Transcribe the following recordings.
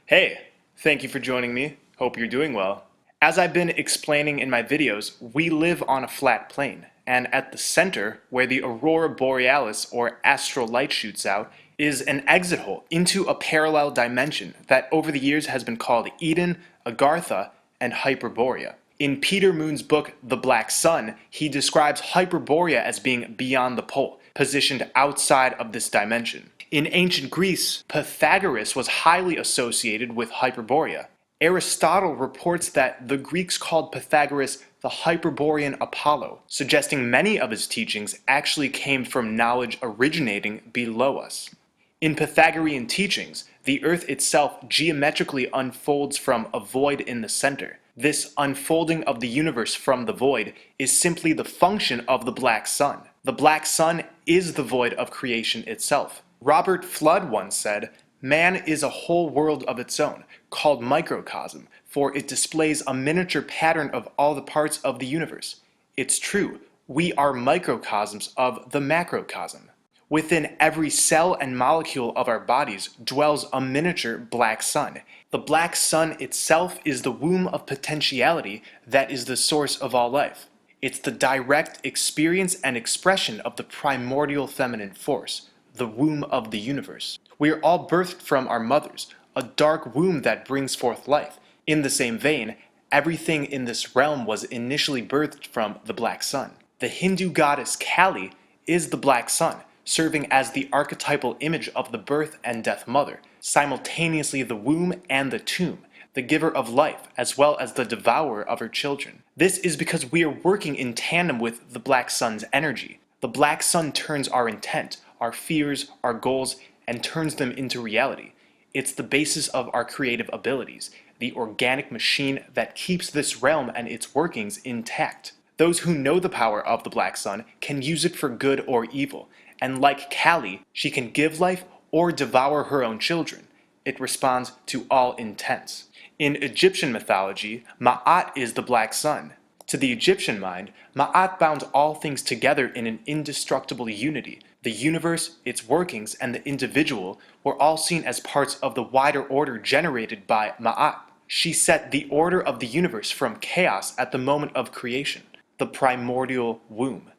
Hey, thank you for joining me. Hope you're doing well. As I've been explaining in my videos, we live on a flat plane, and at the center, where the aurora borealis or astral light shoots out, is an exit hole into a parallel dimension that over the years has been called Eden, Agartha, and Hyperborea. In Peter Moon's book, The Black Sun, he describes Hyperborea as being beyond the pole, positioned outside of this dimension. In ancient Greece, Pythagoras was highly associated with Hyperborea. Aristotle reports that the Greeks called Pythagoras the Hyperborean Apollo, suggesting many of his teachings actually came from knowledge originating below us. In Pythagorean teachings, the Earth itself geometrically unfolds from a void in the center. This unfolding of the universe from the void is simply the function of the black sun. The black sun is the void of creation itself. Robert Flood once said, "Man is a whole world of its own, called microcosm, for it displays a miniature pattern of all the parts of the universe." It's true, we are microcosms of the macrocosm. Within every cell and molecule of our bodies dwells a miniature black sun. The black sun itself is the womb of potentiality that is the source of all life. It's the direct experience and expression of the primordial feminine force, the womb of the universe. We are all birthed from our mothers, a dark womb that brings forth life. In the same vein, everything in this realm was initially birthed from the black sun. The Hindu goddess Kali is the black sun, serving as the archetypal image of the birth and death mother, simultaneously the womb and the tomb, the giver of life as well as the devourer of her children. This is because we are working in tandem with the black sun's energy. The black sun turns our intent, our fears, our goals, and turns them into reality. It's the basis of our creative abilities, the organic machine that keeps this realm and its workings intact. Those who know the power of the black sun can use it for good or evil, and like Kali, she can give life or devour her own children. It responds to all intents. In Egyptian mythology, Ma'at is the black sun. To the Egyptian mind, Ma'at bound all things together in an indestructible unity. The universe, its workings, and the individual were all seen as parts of the wider order generated by Ma'at. She set the order of the universe from chaos at the moment of creation, the primordial womb.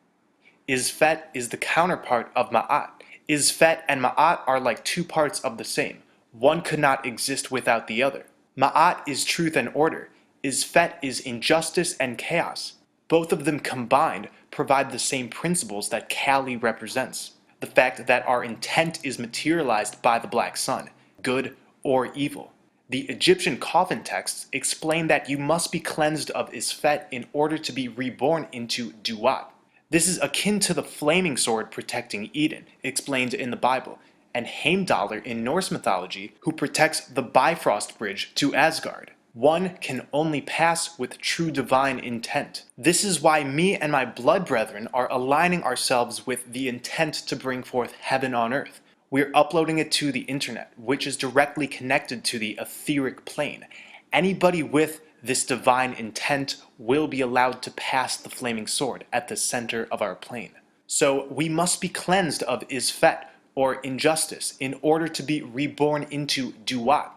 Isfet is the counterpart of Ma'at. Isfet and Ma'at are like two parts of the same. One could not exist without the other. Ma'at is truth and order. Isfet is injustice and chaos. Both of them combined provide the same principles that Kali represents. The fact that our intent is materialized by the black sun, good or evil. The Egyptian coffin texts explain that you must be cleansed of Isfet in order to be reborn into Duat. This is akin to the flaming sword protecting Eden, explained in the Bible, and Heimdallr in Norse mythology, who protects the Bifrost Bridge to Asgard. One can only pass with true divine intent. This is why me and my blood brethren are aligning ourselves with the intent to bring forth heaven on earth. We're uploading it to the internet, which is directly connected to the etheric plane. Anybody with this divine intent will be allowed to pass the flaming sword at the center of our plane. So we must be cleansed of Isfet, or injustice, in order to be reborn into Duat.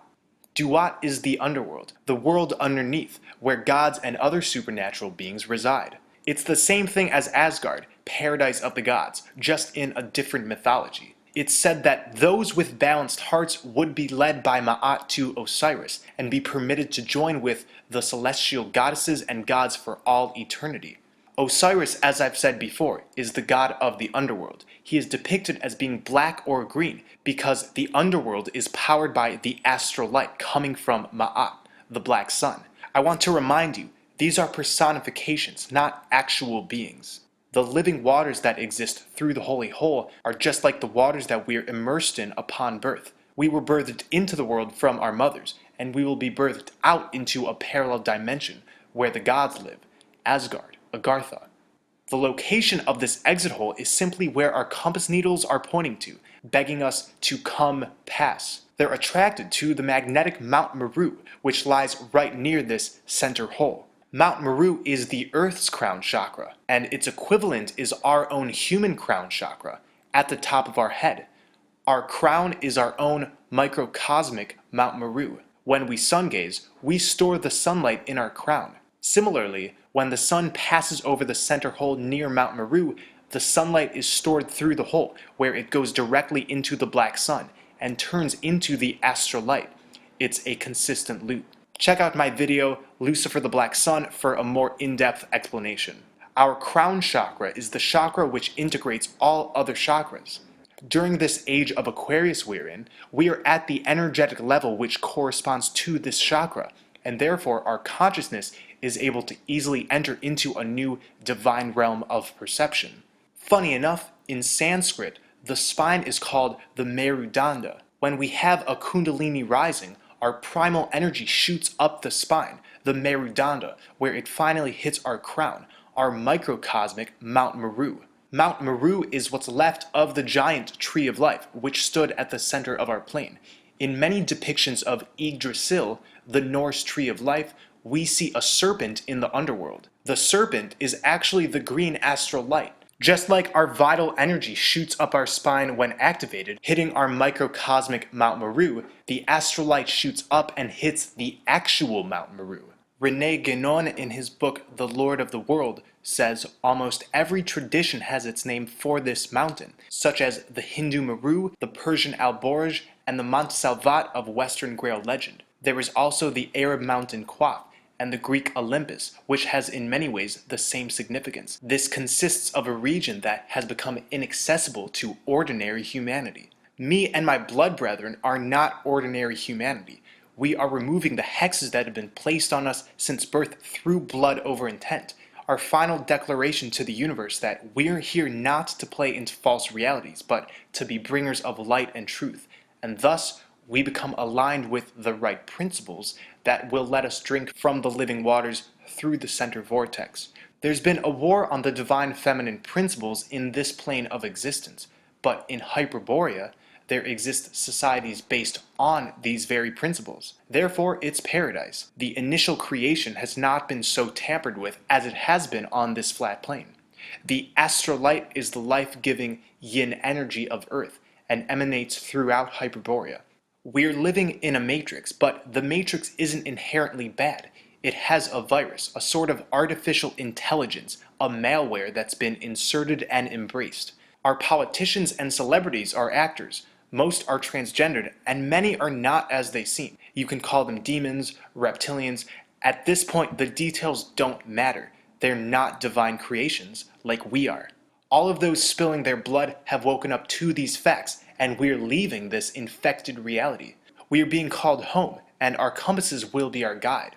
Duat is the underworld, the world underneath, where gods and other supernatural beings reside. It's the same thing as Asgard, paradise of the gods, just in a different mythology. It's said that those with balanced hearts would be led by Ma'at to Osiris and be permitted to join with the celestial goddesses and gods for all eternity. Osiris, as I've said before, is the god of the underworld. He is depicted as being black or green because the underworld is powered by the astral light coming from Ma'at, the black sun. I want to remind you, these are personifications, not actual beings. The living waters that exist through the holy hole are just like the waters that we are immersed in upon birth. We were birthed into the world from our mothers, and we will be birthed out into a parallel dimension where the gods live, Asgard, Agartha. The location of this exit hole is simply where our compass needles are pointing to, begging us to come pass. They're attracted to the magnetic Mount Meru, which lies right near this center hole. Mount Meru is the Earth's crown chakra, and its equivalent is our own human crown chakra, at the top of our head. Our crown is our own microcosmic Mount Meru. When we sun gaze, we store the sunlight in our crown. Similarly, when the sun passes over the center hole near Mount Meru, the sunlight is stored through the hole, where it goes directly into the black sun and turns into the astral light. It's a consistent loop. Check out my video, Lucifer the Black Sun, for a more in-depth explanation. Our crown chakra is the chakra which integrates all other chakras. During this age of Aquarius we're in, we are at the energetic level which corresponds to this chakra, and therefore our consciousness is able to easily enter into a new divine realm of perception. Funny enough, in Sanskrit, the spine is called the Meru. When we have a Kundalini rising, our primal energy shoots up the spine, the Meru, where it finally hits our crown, our microcosmic Mount Meru. Mount Meru is what's left of the giant tree of life, which stood at the center of our plane. In many depictions of Yggdrasil, the Norse tree of life, we see a serpent in the underworld. The serpent is actually the green astral light. Just like our vital energy shoots up our spine when activated, hitting our microcosmic Mount Meru, the astral light shoots up and hits the actual Mount Meru. René Guénon, in his book The Lord of the World, says almost every tradition has its name for this mountain, such as the Hindu Meru, the Persian Alborz, and the Mont Salvat of Western Grail legend. There is also the Arab mountain Qaf, and the Greek Olympus, which has in many ways the same significance. This consists of a region that has become inaccessible to ordinary humanity. Me and my blood brethren are not ordinary humanity. We are removing the hexes that have been placed on us since birth through blood over intent. Our final declaration to the universe that we're here not to play into false realities, but to be bringers of light and truth. And thus, we become aligned with the right principles that will let us drink from the living waters through the center vortex. There's been a war on the divine feminine principles in this plane of existence, but in Hyperborea, there exist societies based on these very principles. Therefore, it's paradise. The initial creation has not been so tampered with as it has been on this flat plane. The astral light is the life-giving yin energy of Earth and emanates throughout Hyperborea. We're living in a matrix, but the matrix isn't inherently bad. It has a virus, a sort of artificial intelligence, a malware that's been inserted and embraced. Our politicians and celebrities are actors. Most are transgendered, and many are not as they seem. You can call them demons, reptilians. At this point, the details don't matter. They're not divine creations, like we are. All of those spilling their blood have woken up to these facts, and we're leaving this infected reality. We are being called home, and our compasses will be our guide.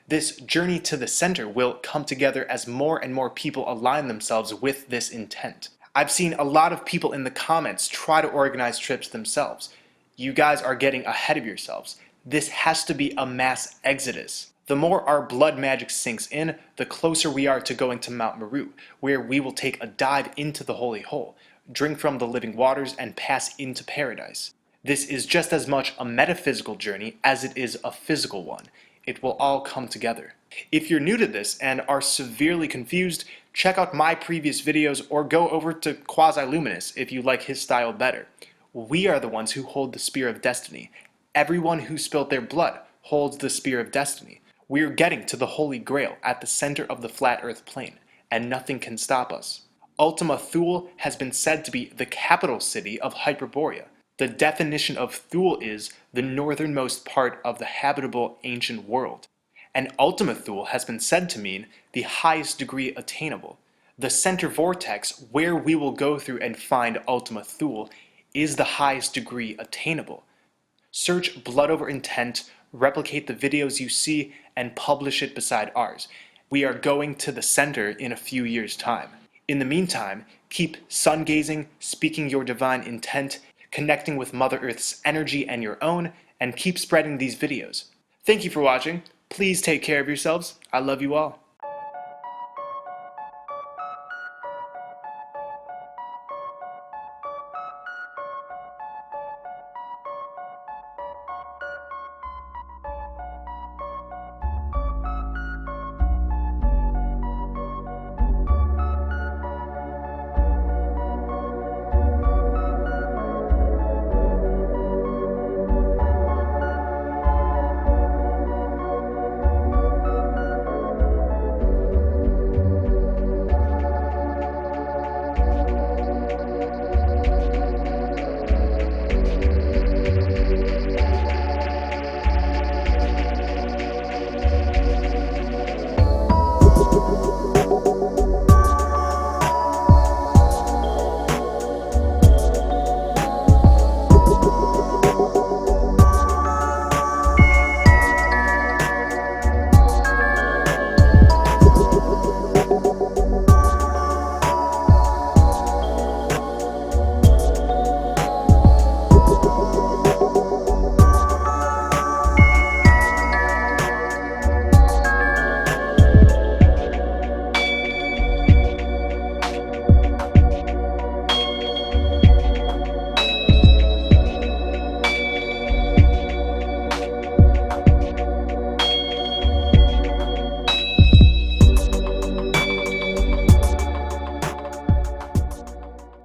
This journey to the center will come together as more and more people align themselves with this intent. I've seen a lot of people in the comments try to organize trips themselves. You guys are getting ahead of yourselves. This has to be a mass exodus. The more our blood magic sinks in, the closer we are to going to Mount Meru, where we will take a dive into the holy hole, drink from the living waters, and pass into paradise. This is just as much a metaphysical journey as it is a physical one. It will all come together. If you're new to this and are severely confused, check out my previous videos or go over to Quasi-Luminous if you like his style better. We are the ones who hold the Spear of Destiny. Everyone who spilled their blood holds the Spear of Destiny. We are getting to the Holy Grail at the center of the flat Earth plane, and nothing can stop us. Ultima Thule has been said to be the capital city of Hyperborea. The definition of Thule is the northernmost part of the habitable ancient world. And Ultima Thule has been said to mean the highest degree attainable. The center vortex, where we will go through and find Ultima Thule, is the highest degree attainable. Search Blood Over Intent, replicate the videos you see, and publish it beside ours. We are going to the center in a few years' time. In the meantime, keep sun gazing, speaking your divine intent, connecting with Mother Earth's energy and your own, and keep spreading these videos. Thank you for watching. Please take care of yourselves. I love you all.